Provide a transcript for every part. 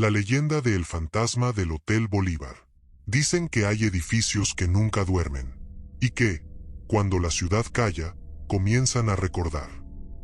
La leyenda de El fantasma del Hotel Bolívar. Dicen que hay edificios que nunca duermen, y que, cuando la ciudad calla, comienzan a recordar.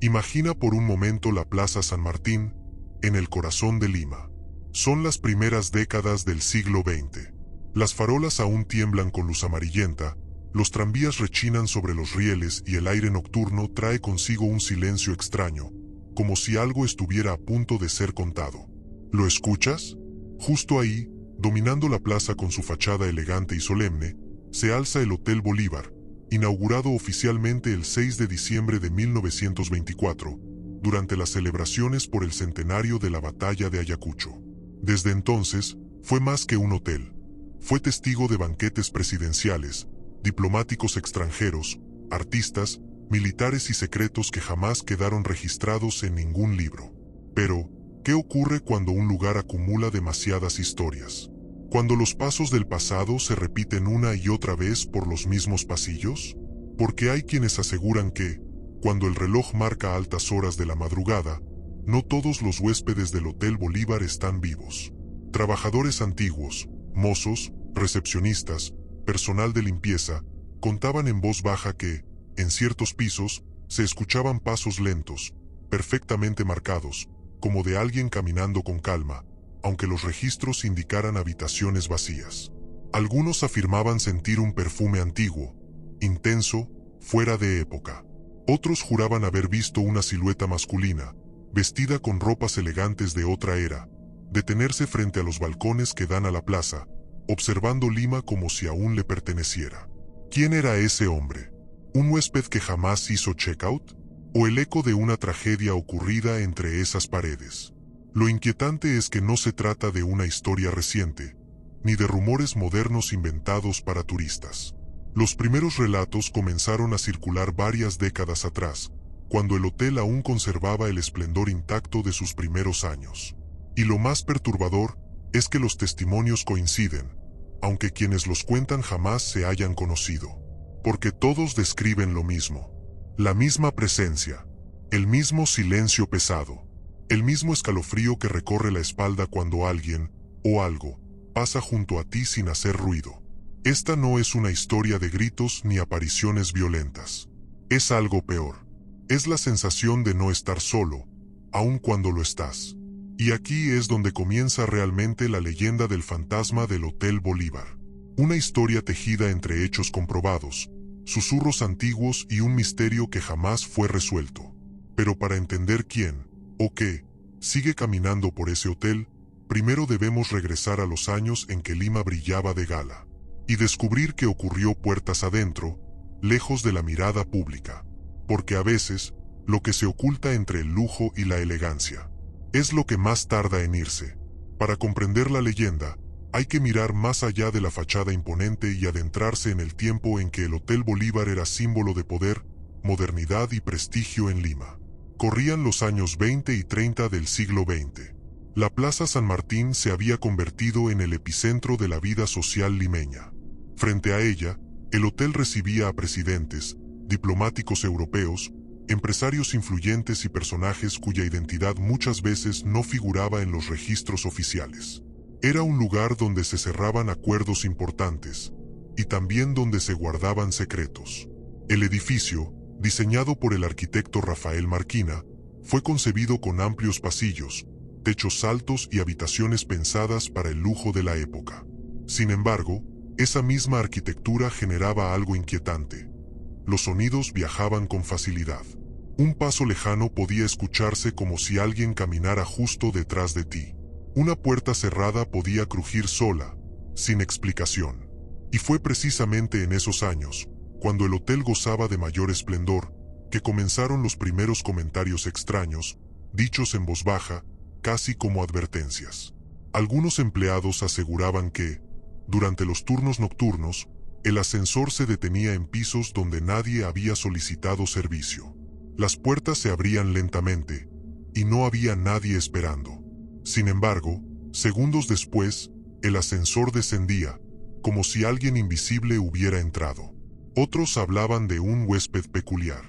Imagina por un momento la Plaza San Martín, en el corazón de Lima. Son las primeras décadas del siglo XX. Las farolas aún tiemblan con luz amarillenta, los tranvías rechinan sobre los rieles y el aire nocturno trae consigo un silencio extraño, como si algo estuviera a punto de ser contado. ¿Lo escuchas? Justo ahí, dominando la plaza con su fachada elegante y solemne, se alza el Hotel Bolívar, inaugurado oficialmente el 6 de diciembre de 1924, durante las celebraciones por el centenario de la Batalla de Ayacucho. Desde entonces, fue más que un hotel. Fue testigo de banquetes presidenciales, diplomáticos extranjeros, artistas, militares y secretos que jamás quedaron registrados en ningún libro. Pero, ¿qué ocurre cuando un lugar acumula demasiadas historias? ¿Cuando los pasos del pasado se repiten una y otra vez por los mismos pasillos? Porque hay quienes aseguran que, cuando el reloj marca altas horas de la madrugada, no todos los huéspedes del Hotel Bolívar están vivos. Trabajadores antiguos, mozos, recepcionistas, personal de limpieza, contaban en voz baja que, en ciertos pisos, se escuchaban pasos lentos, perfectamente marcados, como de alguien caminando con calma, aunque los registros indicaran habitaciones vacías. Algunos afirmaban sentir un perfume antiguo, intenso, fuera de época. Otros juraban haber visto una silueta masculina, vestida con ropas elegantes de otra era, detenerse frente a los balcones que dan a la plaza, observando Lima como si aún le perteneciera. ¿Quién era ese hombre? ¿Un huésped que jamás hizo check-out? ¿O el eco de una tragedia ocurrida entre esas paredes? Lo inquietante es que no se trata de una historia reciente, ni de rumores modernos inventados para turistas. Los primeros relatos comenzaron a circular varias décadas atrás, cuando el hotel aún conservaba el esplendor intacto de sus primeros años. Y lo más perturbador es que los testimonios coinciden, aunque quienes los cuentan jamás se hayan conocido. Porque todos describen lo mismo. La misma presencia, el mismo silencio pesado, el mismo escalofrío que recorre la espalda cuando alguien, o algo, pasa junto a ti sin hacer ruido. Esta no es una historia de gritos ni apariciones violentas. Es algo peor. Es la sensación de no estar solo, aun cuando lo estás. Y aquí es donde comienza realmente la leyenda del fantasma del Hotel Bolívar. Una historia tejida entre hechos comprobados, susurros antiguos y un misterio que jamás fue resuelto. Pero para entender quién, o qué, sigue caminando por ese hotel, primero debemos regresar a los años en que Lima brillaba de gala, y descubrir qué ocurrió puertas adentro, lejos de la mirada pública. Porque a veces, lo que se oculta entre el lujo y la elegancia, es lo que más tarda en irse. Para comprender la leyenda, hay que mirar más allá de la fachada imponente y adentrarse en el tiempo en que el Hotel Bolívar era símbolo de poder, modernidad y prestigio en Lima. Corrían los años 20 y 30 del siglo XX. La Plaza San Martín se había convertido en el epicentro de la vida social limeña. Frente a ella, el hotel recibía a presidentes, diplomáticos europeos, empresarios influyentes y personajes cuya identidad muchas veces no figuraba en los registros oficiales. Era un lugar donde se cerraban acuerdos importantes, y también donde se guardaban secretos. El edificio, diseñado por el arquitecto Rafael Marquina, fue concebido con amplios pasillos, techos altos y habitaciones pensadas para el lujo de la época. Sin embargo, esa misma arquitectura generaba algo inquietante. Los sonidos viajaban con facilidad. Un paso lejano podía escucharse como si alguien caminara justo detrás de ti. Una puerta cerrada podía crujir sola, sin explicación. Y fue precisamente en esos años, cuando el hotel gozaba de mayor esplendor, que comenzaron los primeros comentarios extraños, dichos en voz baja, casi como advertencias. Algunos empleados aseguraban que, durante los turnos nocturnos, el ascensor se detenía en pisos donde nadie había solicitado servicio. Las puertas se abrían lentamente, y no había nadie esperando. Sin embargo, segundos después, el ascensor descendía, como si alguien invisible hubiera entrado. Otros hablaban de un huésped peculiar.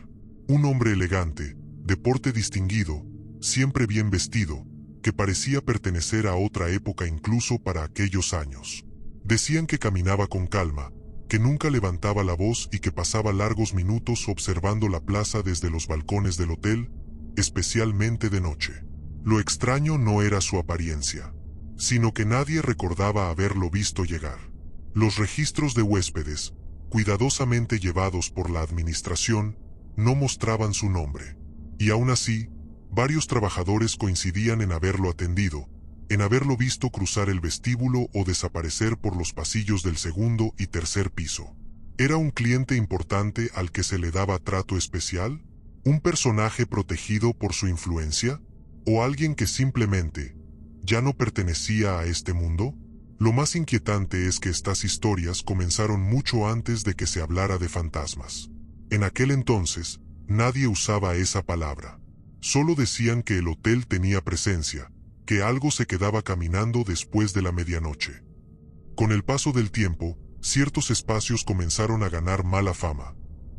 Un hombre elegante, de porte distinguido, siempre bien vestido, que parecía pertenecer a otra época incluso para aquellos años. Decían que caminaba con calma, que nunca levantaba la voz y que pasaba largos minutos observando la plaza desde los balcones del hotel, especialmente de noche. Lo extraño no era su apariencia, sino que nadie recordaba haberlo visto llegar. Los registros de huéspedes, cuidadosamente llevados por la administración, no mostraban su nombre. Y aún así, varios trabajadores coincidían en haberlo atendido, en haberlo visto cruzar el vestíbulo o desaparecer por los pasillos del segundo y tercer piso. ¿Era un cliente importante al que se le daba trato especial? ¿Un personaje protegido por su influencia? ¿O alguien que simplemente ya no pertenecía a este mundo? Lo más inquietante es que estas historias comenzaron mucho antes de que se hablara de fantasmas. En aquel entonces, nadie usaba esa palabra. Solo decían que el hotel tenía presencia, que algo se quedaba caminando después de la medianoche. Con el paso del tiempo, ciertos espacios comenzaron a ganar mala fama.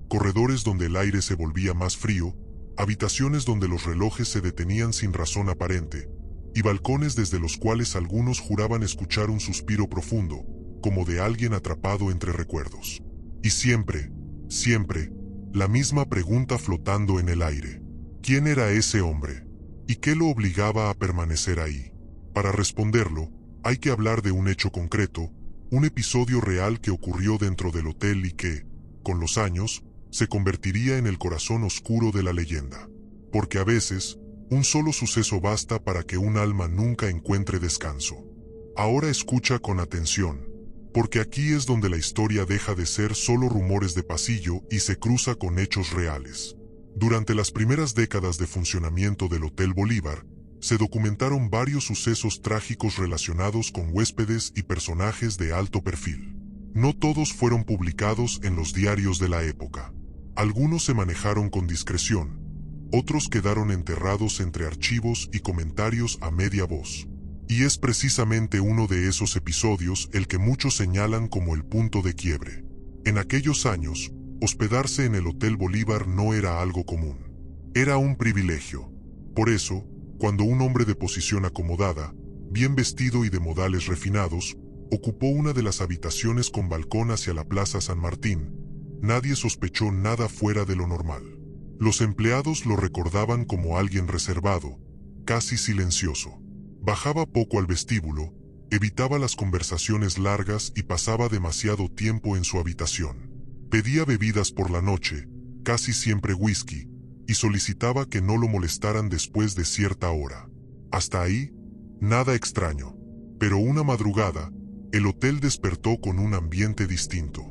Corredores donde el aire se volvía más frío, habitaciones donde los relojes se detenían sin razón aparente, y balcones desde los cuales algunos juraban escuchar un suspiro profundo, como de alguien atrapado entre recuerdos. Y siempre, la misma pregunta flotando en el aire. ¿Quién era ese hombre? ¿Y qué lo obligaba a permanecer ahí? Para responderlo, hay que hablar de un hecho concreto, un episodio real que ocurrió dentro del hotel y que, con los años, se convertiría en el corazón oscuro de la leyenda. Porque a veces, un solo suceso basta para que un alma nunca encuentre descanso. Ahora escucha con atención, porque aquí es donde la historia deja de ser solo rumores de pasillo y se cruza con hechos reales. Durante las primeras décadas de funcionamiento del Hotel Bolívar, se documentaron varios sucesos trágicos relacionados con huéspedes y personajes de alto perfil. No todos fueron publicados en los diarios de la época. Algunos se manejaron con discreción, otros quedaron enterrados entre archivos y comentarios a media voz. Y es precisamente uno de esos episodios el que muchos señalan como el punto de quiebre. En aquellos años, hospedarse en el Hotel Bolívar no era algo común. Era un privilegio. Por eso, cuando un hombre de posición acomodada, bien vestido y de modales refinados, ocupó una de las habitaciones con balcón hacia la Plaza San Martín, nadie sospechó nada fuera de lo normal. Los empleados lo recordaban como alguien reservado, casi silencioso. Bajaba poco al vestíbulo, evitaba las conversaciones largas y pasaba demasiado tiempo en su habitación. Pedía bebidas por la noche, casi siempre whisky, y solicitaba que no lo molestaran después de cierta hora. Hasta ahí, nada extraño. Pero una madrugada, el hotel despertó con un ambiente distinto.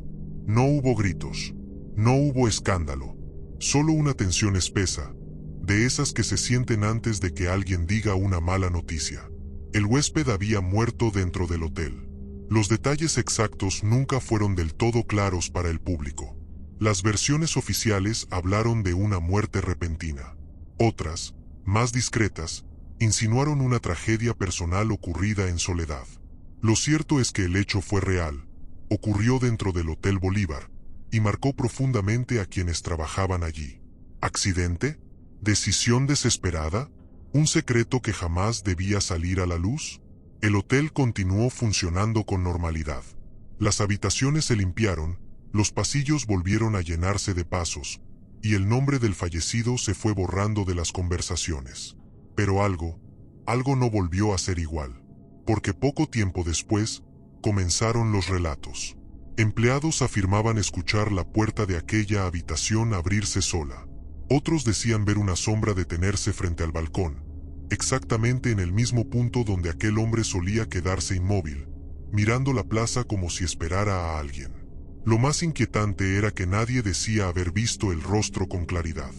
No hubo gritos, no hubo escándalo, solo una tensión espesa, de esas que se sienten antes de que alguien diga una mala noticia. El huésped había muerto dentro del hotel. Los detalles exactos nunca fueron del todo claros para el público. Las versiones oficiales hablaron de una muerte repentina. Otras, más discretas, insinuaron una tragedia personal ocurrida en soledad. Lo cierto es que el hecho fue real, ocurrió dentro del Hotel Bolívar, y marcó profundamente a quienes trabajaban allí. ¿Accidente? ¿Decisión desesperada? ¿Un secreto que jamás debía salir a la luz? El hotel continuó funcionando con normalidad. Las habitaciones se limpiaron, los pasillos volvieron a llenarse de pasos, y el nombre del fallecido se fue borrando de las conversaciones. Pero algo no volvió a ser igual, porque poco tiempo después, comenzaron los relatos. Empleados afirmaban escuchar la puerta de aquella habitación abrirse sola. Otros decían ver una sombra detenerse frente al balcón, exactamente en el mismo punto donde aquel hombre solía quedarse inmóvil, mirando la plaza como si esperara a alguien. Lo más inquietante era que nadie decía haber visto el rostro con claridad.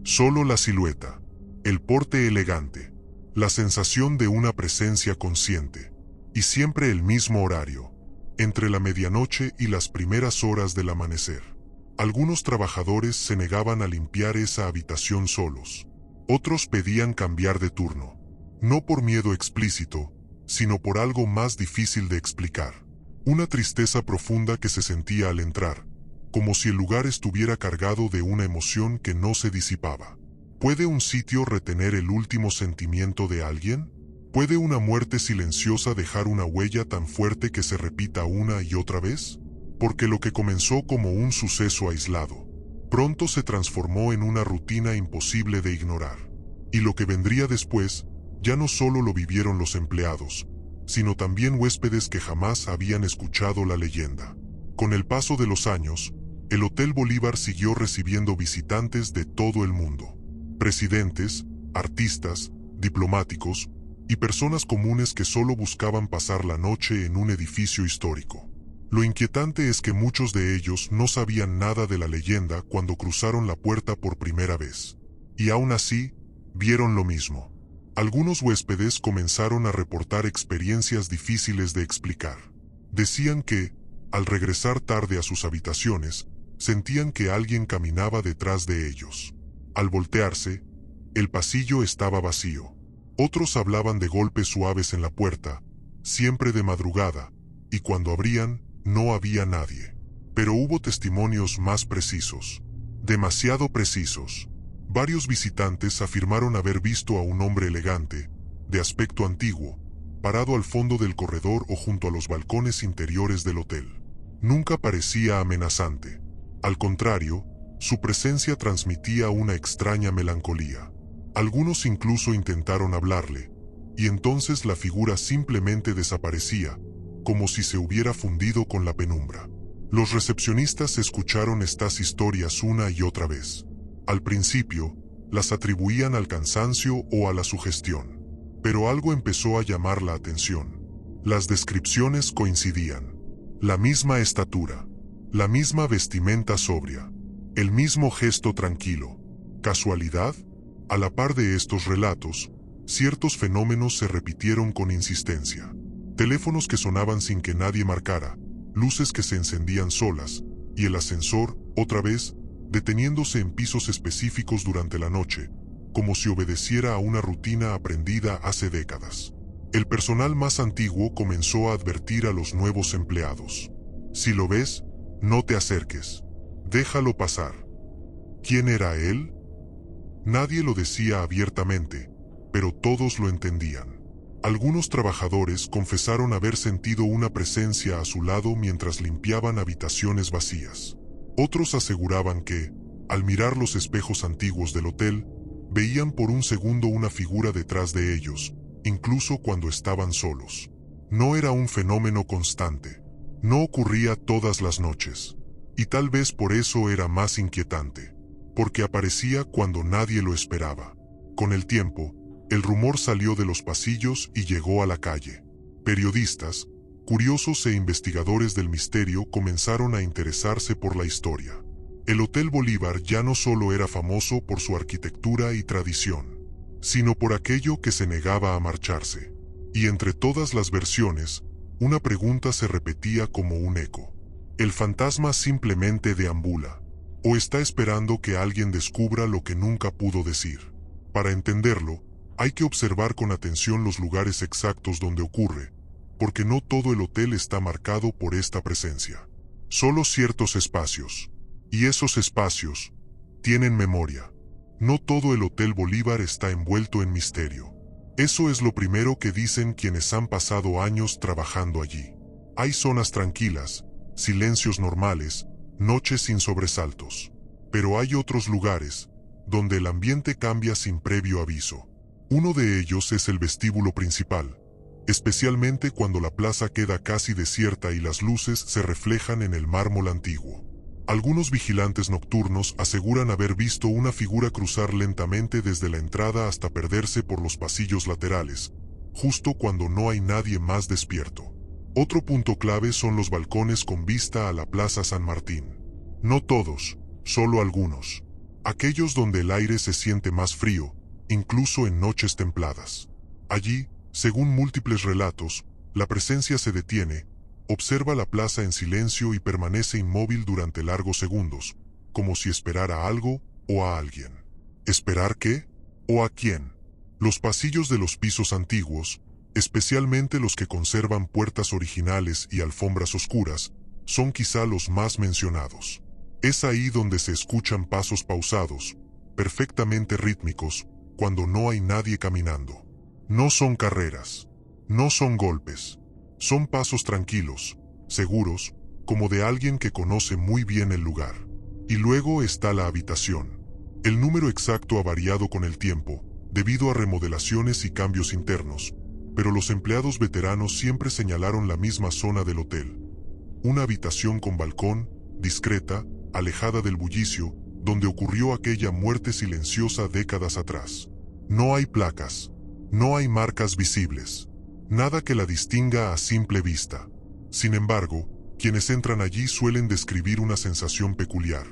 Solo la silueta, el porte elegante, la sensación de una presencia consciente, y siempre el mismo horario, entre la medianoche y las primeras horas del amanecer. Algunos trabajadores se negaban a limpiar esa habitación solos. Otros pedían cambiar de turno, no por miedo explícito, sino por algo más difícil de explicar. Una tristeza profunda que se sentía al entrar, como si el lugar estuviera cargado de una emoción que no se disipaba. ¿Puede un sitio retener el último sentimiento de alguien? ¿Puede una muerte silenciosa dejar una huella tan fuerte que se repita una y otra vez? Porque lo que comenzó como un suceso aislado, pronto se transformó en una rutina imposible de ignorar. Y lo que vendría después, ya no solo lo vivieron los empleados, sino también huéspedes que jamás habían escuchado la leyenda. Con el paso de los años, el Hotel Bolívar siguió recibiendo visitantes de todo el mundo. Presidentes, artistas, diplomáticos y personas comunes que solo buscaban pasar la noche en un edificio histórico. Lo inquietante es que muchos de ellos no sabían nada de la leyenda cuando cruzaron la puerta por primera vez. Y aún así, vieron lo mismo. Algunos huéspedes comenzaron a reportar experiencias difíciles de explicar. Decían que, al regresar tarde a sus habitaciones, sentían que alguien caminaba detrás de ellos. Al voltearse, el pasillo estaba vacío. Otros hablaban de golpes suaves en la puerta, siempre de madrugada, y cuando abrían, no había nadie. Pero hubo testimonios más precisos. Demasiado precisos. Varios visitantes afirmaron haber visto a un hombre elegante, de aspecto antiguo, parado al fondo del corredor o junto a los balcones interiores del hotel. Nunca parecía amenazante. Al contrario, su presencia transmitía una extraña melancolía. Algunos incluso intentaron hablarle, y entonces la figura simplemente desaparecía, como si se hubiera fundido con la penumbra. Los recepcionistas escucharon estas historias una y otra vez. Al principio, las atribuían al cansancio o a la sugestión. Pero algo empezó a llamar la atención. Las descripciones coincidían. La misma estatura, la misma vestimenta sobria, el mismo gesto tranquilo. ¿Casualidad? A la par de estos relatos, ciertos fenómenos se repitieron con insistencia. Teléfonos que sonaban sin que nadie marcara, luces que se encendían solas, y el ascensor, otra vez, deteniéndose en pisos específicos durante la noche, como si obedeciera a una rutina aprendida hace décadas. El personal más antiguo comenzó a advertir a los nuevos empleados. Si lo ves, no te acerques. Déjalo pasar. ¿Quién era él? Nadie lo decía abiertamente, pero todos lo entendían. Algunos trabajadores confesaron haber sentido una presencia a su lado mientras limpiaban habitaciones vacías. Otros aseguraban que, al mirar los espejos antiguos del hotel, veían por un segundo una figura detrás de ellos, incluso cuando estaban solos. No era un fenómeno constante. No ocurría todas las noches. Y tal vez por eso era más inquietante. Porque aparecía cuando nadie lo esperaba. Con el tiempo, el rumor salió de los pasillos y llegó a la calle. Periodistas, curiosos e investigadores del misterio comenzaron a interesarse por la historia. El Hotel Bolívar ya no solo era famoso por su arquitectura y tradición, sino por aquello que se negaba a marcharse. Y entre todas las versiones, una pregunta se repetía como un eco. ¿El fantasma simplemente deambula? ¿O está esperando que alguien descubra lo que nunca pudo decir? Para entenderlo, hay que observar con atención los lugares exactos donde ocurre, porque no todo el hotel está marcado por esta presencia. Solo ciertos espacios. Y esos espacios tienen memoria. No todo el Hotel Bolívar está envuelto en misterio. Eso es lo primero que dicen quienes han pasado años trabajando allí. Hay zonas tranquilas, silencios normales, noches sin sobresaltos. Pero hay otros lugares, donde el ambiente cambia sin previo aviso. Uno de ellos es el vestíbulo principal, especialmente cuando la plaza queda casi desierta y las luces se reflejan en el mármol antiguo. Algunos vigilantes nocturnos aseguran haber visto una figura cruzar lentamente desde la entrada hasta perderse por los pasillos laterales, justo cuando no hay nadie más despierto. Otro punto clave son los balcones con vista a la Plaza San Martín. No todos, solo algunos. Aquellos donde el aire se siente más frío, incluso en noches templadas. Allí, según múltiples relatos, la presencia se detiene, observa la plaza en silencio y permanece inmóvil durante largos segundos, como si esperara algo o a alguien. ¿Esperar qué? ¿O a quién? Los pasillos de los pisos antiguos, especialmente los que conservan puertas originales y alfombras oscuras, son quizá los más mencionados. Es ahí donde se escuchan pasos pausados, perfectamente rítmicos, cuando no hay nadie caminando. No son carreras. No son golpes. Son pasos tranquilos, seguros, como de alguien que conoce muy bien el lugar. Y luego está la habitación. El número exacto ha variado con el tiempo, debido a remodelaciones y cambios internos, pero los empleados veteranos siempre señalaron la misma zona del hotel. Una habitación con balcón, discreta, alejada del bullicio, donde ocurrió aquella muerte silenciosa décadas atrás. No hay placas, no hay marcas visibles, nada que la distinga a simple vista. Sin embargo, quienes entran allí suelen describir una sensación peculiar.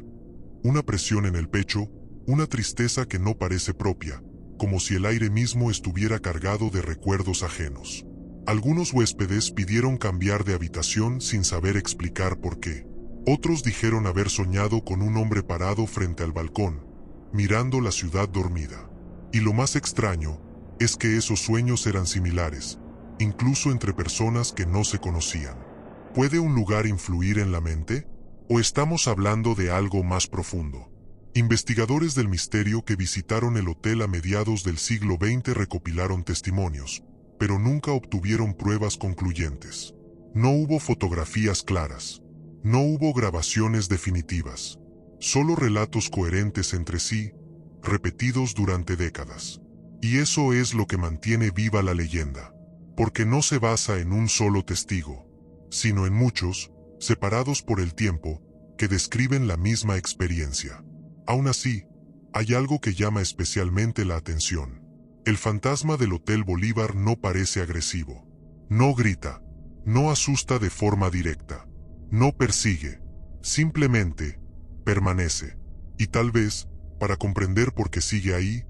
Una presión en el pecho, una tristeza que no parece propia, como si el aire mismo estuviera cargado de recuerdos ajenos. Algunos huéspedes pidieron cambiar de habitación sin saber explicar por qué. Otros dijeron haber soñado con un hombre parado frente al balcón, mirando la ciudad dormida. Y lo más extraño es que esos sueños eran similares, incluso entre personas que no se conocían. ¿Puede un lugar influir en la mente? ¿O estamos hablando de algo más profundo? Investigadores del misterio que visitaron el hotel a mediados del siglo XX recopilaron testimonios, pero nunca obtuvieron pruebas concluyentes. No hubo fotografías claras. No hubo grabaciones definitivas. Solo relatos coherentes entre sí, repetidos durante décadas. Y eso es lo que mantiene viva la leyenda, porque no se basa en un solo testigo, sino en muchos, separados por el tiempo, que describen la misma experiencia. Aún así, hay algo que llama especialmente la atención. El fantasma del Hotel Bolívar no parece agresivo. No grita. No asusta de forma directa. No persigue. Simplemente permanece. Y tal vez, para comprender por qué sigue ahí,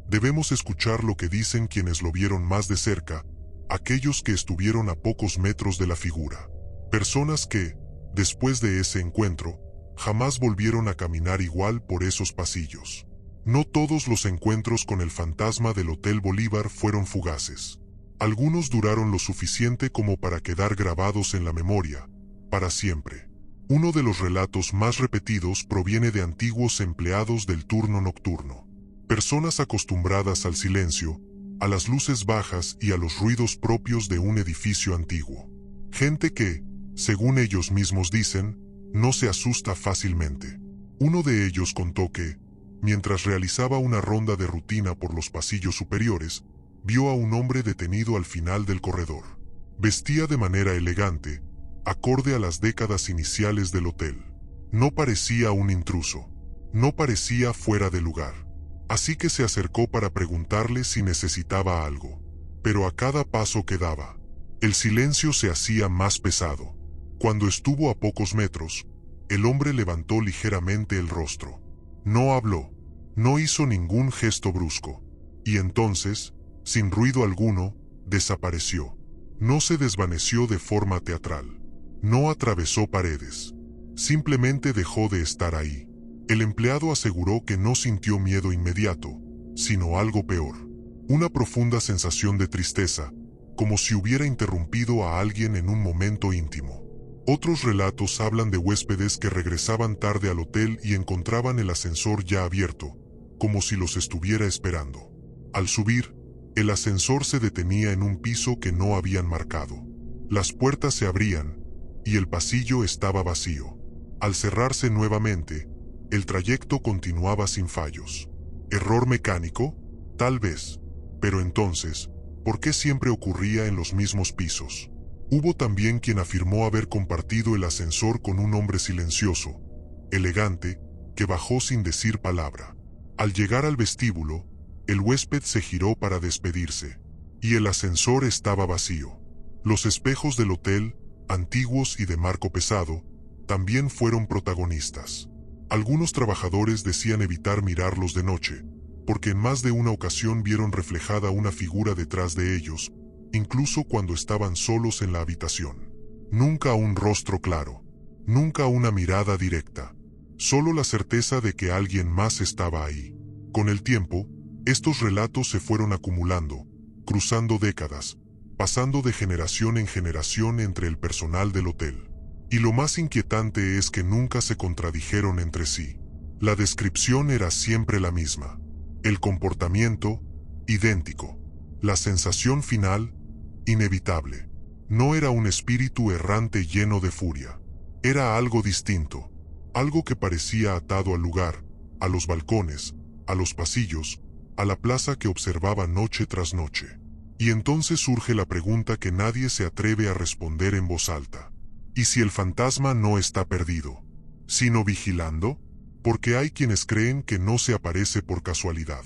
debemos escuchar lo que dicen quienes lo vieron más de cerca, aquellos que estuvieron a pocos metros de la figura. Personas que, después de ese encuentro, jamás volvieron a caminar igual por esos pasillos. No todos los encuentros con el fantasma del Hotel Bolívar fueron fugaces. Algunos duraron lo suficiente como para quedar grabados en la memoria, para siempre. Uno de los relatos más repetidos proviene de antiguos empleados del turno nocturno. Personas acostumbradas al silencio, a las luces bajas y a los ruidos propios de un edificio antiguo. Gente que, según ellos mismos dicen, no se asusta fácilmente. Uno de ellos contó que, mientras realizaba una ronda de rutina por los pasillos superiores, vio a un hombre detenido al final del corredor. Vestía de manera elegante, acorde a las décadas iniciales del hotel. No parecía un intruso. No parecía fuera de lugar. Así que se acercó para preguntarle si necesitaba algo. Pero a cada paso que daba, el silencio se hacía más pesado. Cuando estuvo a pocos metros, el hombre levantó ligeramente el rostro. No habló, no hizo ningún gesto brusco, y entonces, sin ruido alguno, desapareció. No se desvaneció de forma teatral. No atravesó paredes. Simplemente dejó de estar ahí. El empleado aseguró que no sintió miedo inmediato, sino algo peor. Una profunda sensación de tristeza, como si hubiera interrumpido a alguien en un momento íntimo. Otros relatos hablan de huéspedes que regresaban tarde al hotel y encontraban el ascensor ya abierto, como si los estuviera esperando. Al subir, el ascensor se detenía en un piso que no habían marcado. Las puertas se abrían, y el pasillo estaba vacío. Al cerrarse nuevamente, el trayecto continuaba sin fallos. ¿Error mecánico? Tal vez. Pero entonces, ¿por qué siempre ocurría en los mismos pisos? Hubo también quien afirmó haber compartido el ascensor con un hombre silencioso, elegante, que bajó sin decir palabra. Al llegar al vestíbulo, el huésped se giró para despedirse, y el ascensor estaba vacío. Los espejos del hotel, antiguos y de marco pesado, también fueron protagonistas. Algunos trabajadores decían evitar mirarlos de noche, porque en más de una ocasión vieron reflejada una figura detrás de ellos, incluso cuando estaban solos en la habitación. Nunca un rostro claro, nunca una mirada directa, solo la certeza de que alguien más estaba ahí. Con el tiempo, estos relatos se fueron acumulando, cruzando décadas, pasando de generación en generación entre el personal del hotel. Y lo más inquietante es que nunca se contradijeron entre sí. La descripción era siempre la misma. El comportamiento, idéntico. La sensación final, inevitable. No era un espíritu errante lleno de furia. Era algo distinto, algo que parecía atado al lugar, a los balcones, a los pasillos, a la plaza que observaba noche tras noche. Y entonces surge la pregunta que nadie se atreve a responder en voz alta. ¿Y si el fantasma no está perdido, sino vigilando? Porque hay quienes creen que no se aparece por casualidad,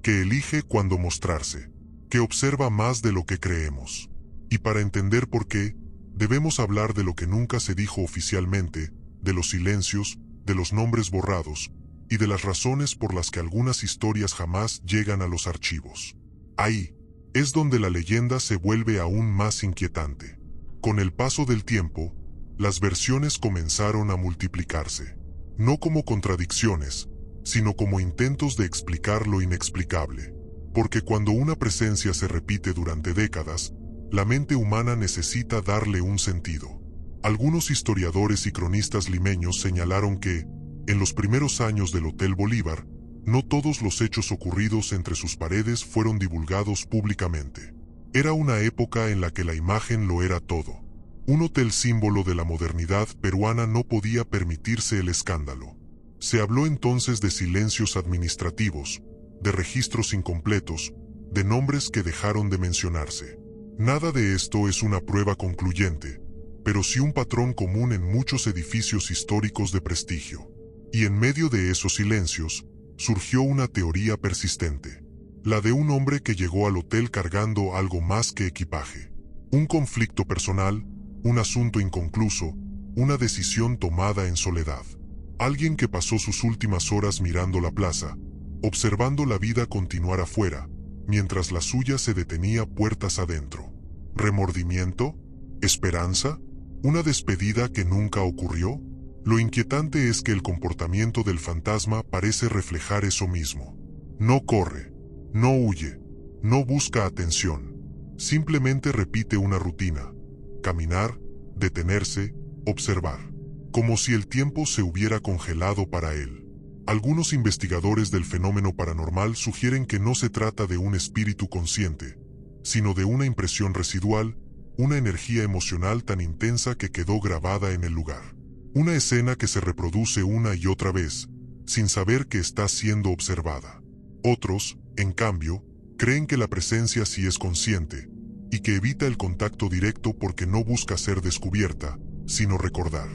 que elige cuándo mostrarse, que observa más de lo que creemos. Y para entender por qué, debemos hablar de lo que nunca se dijo oficialmente, de los silencios, de los nombres borrados, y de las razones por las que algunas historias jamás llegan a los archivos. Ahí es donde la leyenda se vuelve aún más inquietante. Con el paso del tiempo, las versiones comenzaron a multiplicarse, no como contradicciones, sino como intentos de explicar lo inexplicable. Porque cuando una presencia se repite durante décadas, la mente humana necesita darle un sentido. Algunos historiadores y cronistas limeños señalaron que, en los primeros años del Hotel Bolívar, no todos los hechos ocurridos entre sus paredes fueron divulgados públicamente. Era una época en la que la imagen lo era todo. Un hotel símbolo de la modernidad peruana no podía permitirse el escándalo. Se habló entonces de silencios administrativos, de registros incompletos, de nombres que dejaron de mencionarse. Nada de esto es una prueba concluyente, pero sí un patrón común en muchos edificios históricos de prestigio. Y en medio de esos silencios, surgió una teoría persistente. La de un hombre que llegó al hotel cargando algo más que equipaje. Un conflicto personal, un asunto inconcluso, una decisión tomada en soledad. Alguien que pasó sus últimas horas mirando la plaza, observando la vida continuar afuera, mientras la suya se detenía puertas adentro. ¿Remordimiento? ¿Esperanza? ¿Una despedida que nunca ocurrió? Lo inquietante es que el comportamiento del fantasma parece reflejar eso mismo. No corre, no huye, no busca atención. Simplemente repite una rutina: caminar, detenerse, observar. Como si el tiempo se hubiera congelado para él. Algunos investigadores del fenómeno paranormal sugieren que no se trata de un espíritu consciente, sino de una impresión residual, una energía emocional tan intensa que quedó grabada en el lugar. Una escena que se reproduce una y otra vez, sin saber que está siendo observada. Otros, en cambio, creen que la presencia sí es consciente, y que evita el contacto directo porque no busca ser descubierta, sino recordar.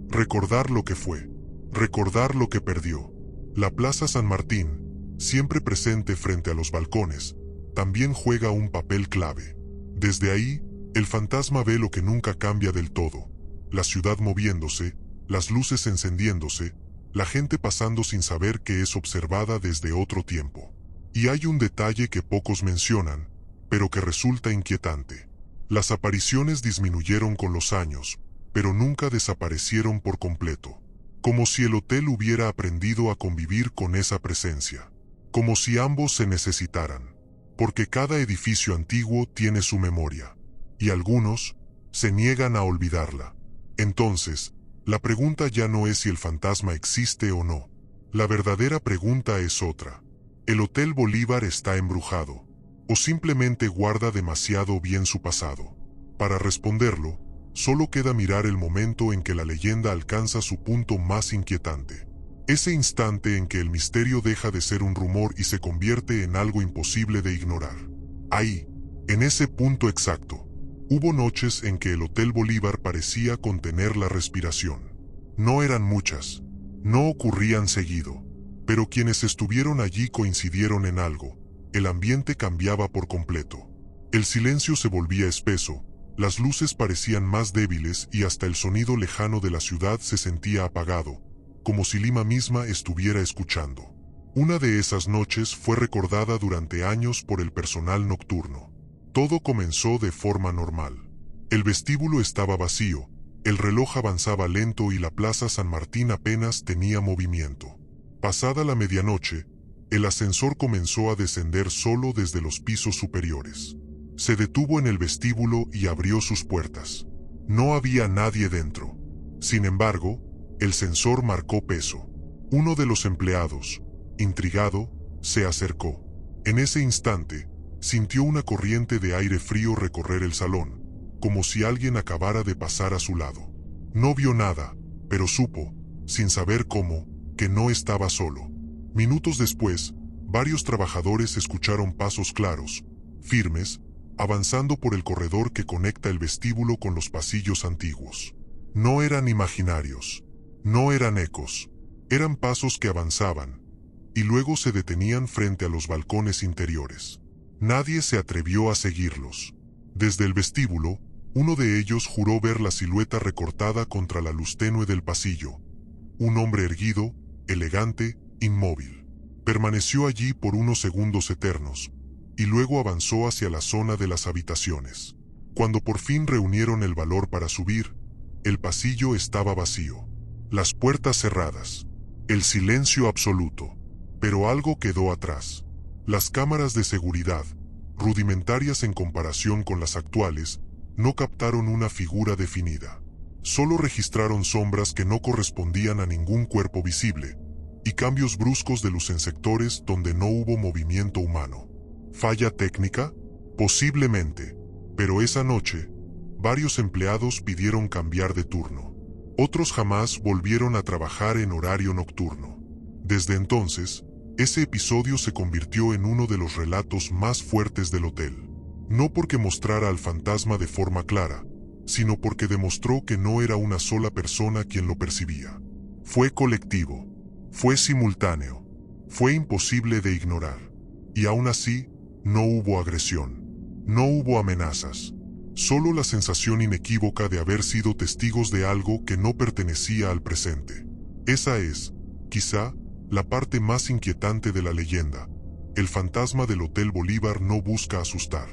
Recordar lo que fue, recordar lo que perdió. La Plaza San Martín, siempre presente frente a los balcones, también juega un papel clave. Desde ahí, el fantasma ve lo que nunca cambia del todo: la ciudad moviéndose, las luces encendiéndose, la gente pasando sin saber que es observada desde otro tiempo. Y hay un detalle que pocos mencionan, pero que resulta inquietante. Las apariciones disminuyeron con los años, pero nunca desaparecieron por completo. Como si el hotel hubiera aprendido a convivir con esa presencia. Como si ambos se necesitaran. Porque cada edificio antiguo tiene su memoria. Y algunos se niegan a olvidarla. Entonces, la pregunta ya no es si el fantasma existe o no. La verdadera pregunta es otra. ¿El Hotel Bolívar está embrujado? ¿O simplemente guarda demasiado bien su pasado? Para responderlo, solo queda mirar el momento en que la leyenda alcanza su punto más inquietante. Ese instante en que el misterio deja de ser un rumor y se convierte en algo imposible de ignorar. Ahí, en ese punto exacto, hubo noches en que el Hotel Bolívar parecía contener la respiración. No eran muchas, no ocurrían seguido, pero quienes estuvieron allí coincidieron en algo: el ambiente cambiaba por completo. El silencio se volvía espeso, las luces parecían más débiles y hasta el sonido lejano de la ciudad se sentía apagado, como si Lima misma estuviera escuchando. Una de esas noches fue recordada durante años por el personal nocturno. Todo comenzó de forma normal. El vestíbulo estaba vacío, el reloj avanzaba lento y la Plaza San Martín apenas tenía movimiento. Pasada la medianoche, el ascensor comenzó a descender solo desde los pisos superiores. Se detuvo en el vestíbulo y abrió sus puertas. No había nadie dentro. Sin embargo, el sensor marcó peso. Uno de los empleados, intrigado, se acercó. En ese instante, Sintió una corriente de aire frío recorrer el salón, como si alguien acabara de pasar a su lado. No vio nada, pero supo, sin saber cómo, que no estaba solo. Minutos después, varios trabajadores escucharon pasos claros, firmes, avanzando por el corredor que conecta el vestíbulo con los pasillos antiguos. No eran imaginarios, no eran ecos, eran pasos que avanzaban, y luego se detenían frente a los balcones interiores. Nadie se atrevió a seguirlos. Desde el vestíbulo, uno de ellos juró ver la silueta recortada contra la luz tenue del pasillo. Un hombre erguido, elegante, inmóvil. Permaneció allí por unos segundos eternos, y luego avanzó hacia la zona de las habitaciones. Cuando por fin reunieron el valor para subir, el pasillo estaba vacío. Las puertas cerradas. El silencio absoluto. Pero algo quedó atrás. Las cámaras de seguridad, rudimentarias en comparación con las actuales, no captaron una figura definida. Solo registraron sombras que no correspondían a ningún cuerpo visible, y cambios bruscos de luz en sectores donde no hubo movimiento humano. ¿Falla técnica? Posiblemente. Pero esa noche, varios empleados pidieron cambiar de turno. Otros jamás volvieron a trabajar en horario nocturno. Desde entonces, ese episodio se convirtió en uno de los relatos más fuertes del hotel. No porque mostrara al fantasma de forma clara, sino porque demostró que no era una sola persona quien lo percibía. Fue colectivo, fue simultáneo, fue imposible de ignorar. Y aún así, no hubo agresión, no hubo amenazas, solo la sensación inequívoca de haber sido testigos de algo que no pertenecía al presente. Esa es, quizá, la parte más inquietante de la leyenda. El fantasma del Hotel Bolívar no busca asustar.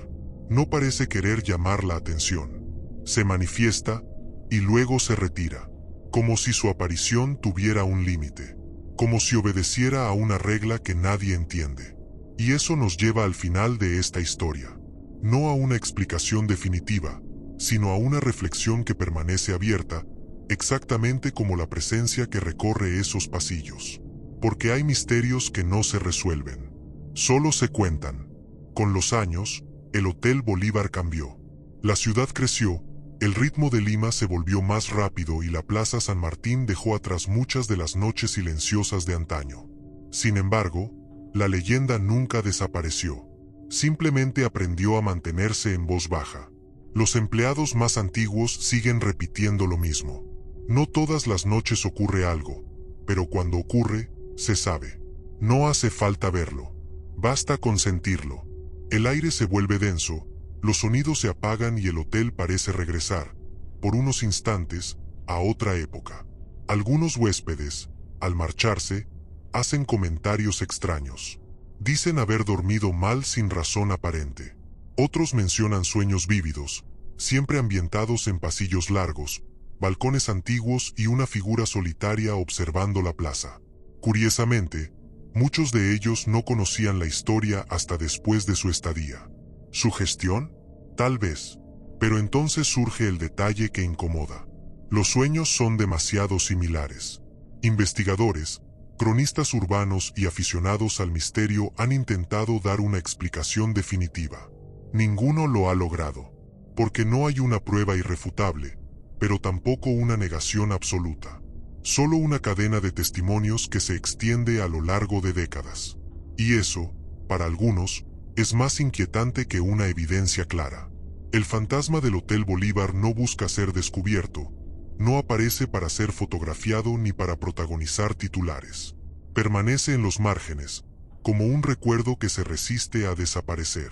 No parece querer llamar la atención. Se manifiesta y luego se retira, como si su aparición tuviera un límite, como si obedeciera a una regla que nadie entiende. Y eso nos lleva al final de esta historia. No a una explicación definitiva, sino a una reflexión que permanece abierta, exactamente como la presencia que recorre esos pasillos. Porque hay misterios que no se resuelven, solo se cuentan. Con los años, el Hotel Bolívar cambió. La ciudad creció, el ritmo de Lima se volvió más rápido y la Plaza San Martín dejó atrás muchas de las noches silenciosas de antaño. Sin embargo, la leyenda nunca desapareció. Simplemente aprendió a mantenerse en voz baja. Los empleados más antiguos siguen repitiendo lo mismo. No todas las noches ocurre algo, pero cuando ocurre, se sabe. No hace falta verlo. Basta con sentirlo. El aire se vuelve denso, los sonidos se apagan y el hotel parece regresar, por unos instantes, a otra época. Algunos huéspedes, al marcharse, hacen comentarios extraños. Dicen haber dormido mal sin razón aparente. Otros mencionan sueños vívidos, siempre ambientados en pasillos largos, balcones antiguos y una figura solitaria observando la plaza. Curiosamente, muchos de ellos no conocían la historia hasta después de su estadía. ¿Sugestión? Tal vez. Pero entonces surge el detalle que incomoda. Los sueños son demasiado similares. Investigadores, cronistas urbanos y aficionados al misterio han intentado dar una explicación definitiva. Ninguno lo ha logrado. Porque no hay una prueba irrefutable, pero tampoco una negación absoluta. Solo una cadena de testimonios que se extiende a lo largo de décadas. Y eso, para algunos, es más inquietante que una evidencia clara. El fantasma del Hotel Bolívar no busca ser descubierto, no aparece para ser fotografiado ni para protagonizar titulares. Permanece en los márgenes, como un recuerdo que se resiste a desaparecer,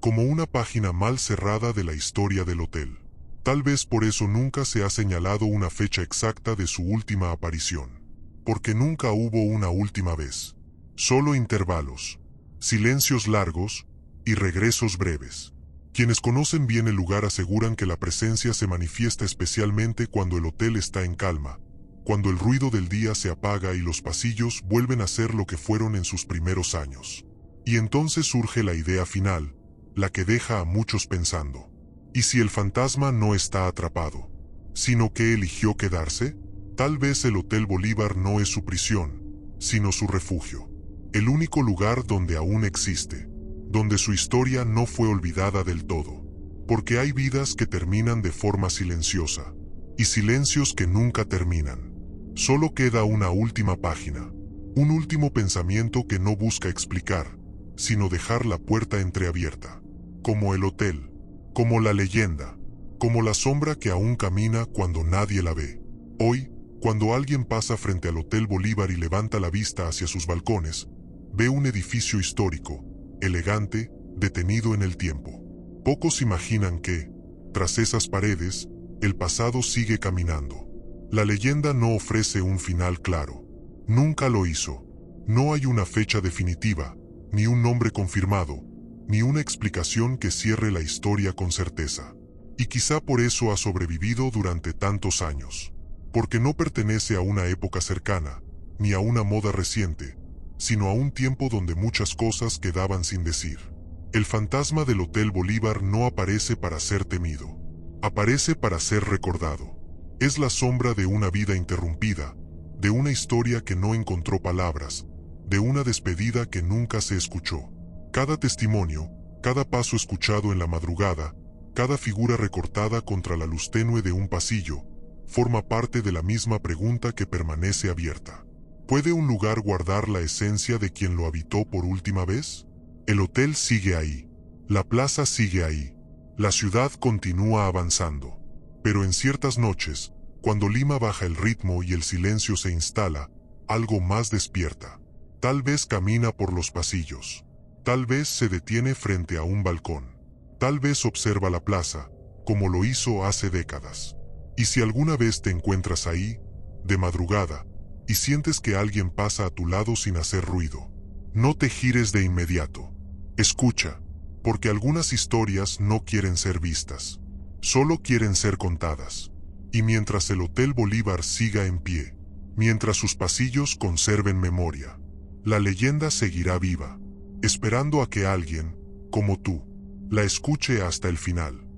como una página mal cerrada de la historia del hotel. Tal vez por eso nunca se ha señalado una fecha exacta de su última aparición. Porque nunca hubo una última vez. Solo intervalos, silencios largos y regresos breves. Quienes conocen bien el lugar aseguran que la presencia se manifiesta especialmente cuando el hotel está en calma, cuando el ruido del día se apaga y los pasillos vuelven a ser lo que fueron en sus primeros años. Y entonces surge la idea final, la que deja a muchos pensando. ¿Y si el fantasma no está atrapado, sino que eligió quedarse? Tal vez el Hotel Bolívar no es su prisión, sino su refugio. El único lugar donde aún existe. donde su historia no fue olvidada del todo. Porque hay vidas que terminan de forma silenciosa, y silencios que nunca terminan. Solo queda una última página, un último pensamiento que no busca explicar, sino dejar la puerta entreabierta. Como el hotel, como la leyenda, como la sombra que aún camina cuando nadie la ve. Hoy, cuando alguien pasa frente al Hotel Bolívar y levanta la vista hacia sus balcones, ve un edificio histórico, elegante, detenido en el tiempo. Pocos imaginan que, tras esas paredes, el pasado sigue caminando. La leyenda no ofrece un final claro. Nunca lo hizo. No hay una fecha definitiva, ni un nombre confirmado, ni una explicación que cierre la historia con certeza. Y quizá por eso ha sobrevivido durante tantos años. Porque no pertenece a una época cercana, ni a una moda reciente, sino a un tiempo donde muchas cosas quedaban sin decir. El fantasma del Hotel Bolívar no aparece para ser temido. Aparece para ser recordado. Es la sombra de una vida interrumpida, de una historia que no encontró palabras, de una despedida que nunca se escuchó. Cada testimonio, cada paso escuchado en la madrugada, cada figura recortada contra la luz tenue de un pasillo, forma parte de la misma pregunta que permanece abierta. ¿Puede un lugar guardar la esencia de quien lo habitó por última vez? El hotel sigue ahí. La plaza sigue ahí. La ciudad continúa avanzando. Pero en ciertas noches, cuando Lima baja el ritmo y el silencio se instala, algo más despierta. Tal vez camina por los pasillos. Tal vez se detiene frente a un balcón. Tal vez observa la plaza, como lo hizo hace décadas. Y si alguna vez te encuentras ahí, de madrugada, y sientes que alguien pasa a tu lado sin hacer ruido, no te gires de inmediato. Escucha, porque algunas historias no quieren ser vistas. Solo quieren ser contadas. Y mientras el Hotel Bolívar siga en pie, mientras sus pasillos conserven memoria, la leyenda seguirá viva, esperando a que alguien, como tú, la escuche hasta el final.